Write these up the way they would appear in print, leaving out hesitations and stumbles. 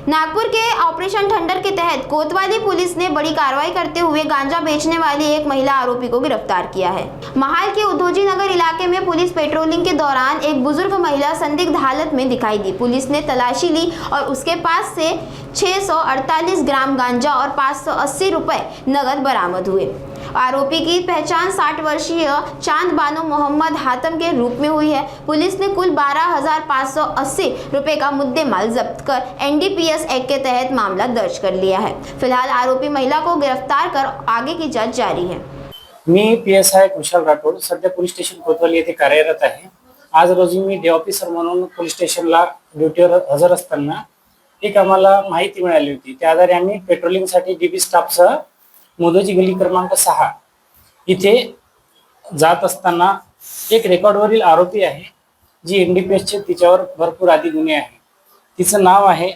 नागपुर के operation thunder के तहत कोतवाली police ने बड़ी कार्रवाई करते हुए गांजा बेचने वाली एक महिला आरोपी को गिरफ्तार किया है। महाल के उद्धोजी नगर इलाके में पुलिस पेट्रोलिंग के दौरान एक बुजुर्ग महिला संदिग्ध हालत में दिखाई दी। पुलिस ने तलाशी ली और उसके पास से 648 ग्राम गांजा और 580 रुपए नगद बरामद हुए। आरोपी की पहचान 60 वर्षीय चांद बानो मोहम्मद हातम के रूप में हुई है। पुलिस ने कुल 12,580 रुपए का मुद्देमाल जब्त कर एनडीपीएस एक्ट के तहत मामला दर्ज कर लिया है। फिलहाल आरोपी महिला को गिरफ्तार कर आगे की जांच जारी है। मी PSI कुशल राठोड सध्या पोलीस स्टेशन कोतवाली येथे कार्यरत आहे। आज रोजी मी डे ऑफिसर म्हणून पोलीस स्टेशनला ड्युटीवर हजर असताना एक आम्हाला माहिती मिळाली होती। त्या आधारे आम्ही पेट्रोलिंगसाठी डीबी स्टाफसह मोदोजी गली क्रमांक 6 इथे जात असताना एक रेकॉर्डवरील आरोपी आहे जी एनडीपीएसचे तिच्यावर भरपूर आदी गुन्हे आहे। तिचं नाव आहे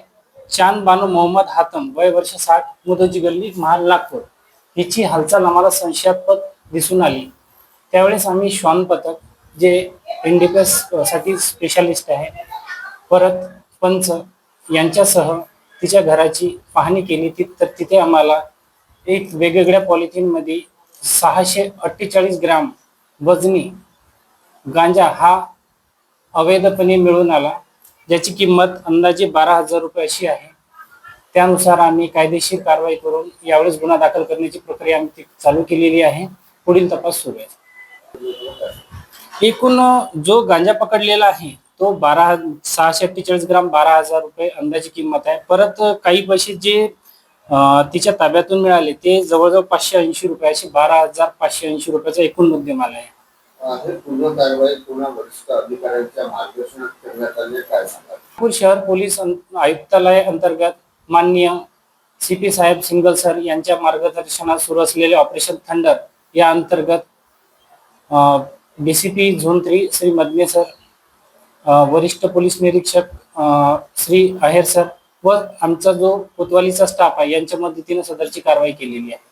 चांद बानो मोहम्मद हातम, वय वर्ष 60, मोदोजी गल्ली महाल नागपूर। हिची हालचाल आम्हाला संशयास्पद दिसून आली। त्यावेळेस आम्ही श्वान पथक जे एनडीपीएस साठी स्पेशलिस्ट आहे परत पंच यांच्यासह तिच्या घराची पाहणी केली। तर तिथे आम्हाला एक वेगवेगळ्या पॉलिथिन मध्ये 648 ग्राम वजनी गांजा हा अवैधपणे मिळून आला, ज्याची किंमत अंदाजे 12,000 रुपये अशी आहे। त्यानुसार आम्ही कायदेशीर कारवाई करून यावेळेस गुन्हा दाखल करण्याची प्रक्रिया आम्ही चालू केलेली आहे। पुढील तपास सुरू आहे। एकूण जो गांजा पकडलेला आहे तो 648 ग्राम 12,000 रुपये अंदाजी किंमत आहे। परत काही पैसे जे तिच्या ताब्यातून मिळाले ते जवळजवळ 580 रुपये, अशी 12,580 रुपयाचा एकूण मुद्देमाल आहे। पूर्ण कारवाई पूर्ण वरिष्ठ अधिकाऱ्यांच्या मार्गदर्शनात करण्यात आली, काय सांगाल? नागपूर शहर पोलीस आयुक्तालय अंतर्गत माननीय CP साहेब सिंगल सर यांच्या मार्गदर्शनात सुरू असलेले ऑपरेशन थंडर या अंतर्गत DCP zone 3 Shri Madane sir, वरिष्ठ पोलीस निरीक्षक श्री आहेर सर व आमचा जो कोतवालीचा स्टाफ आहे यांच्या मदतीने सदरची कारवाई केलेली आहे।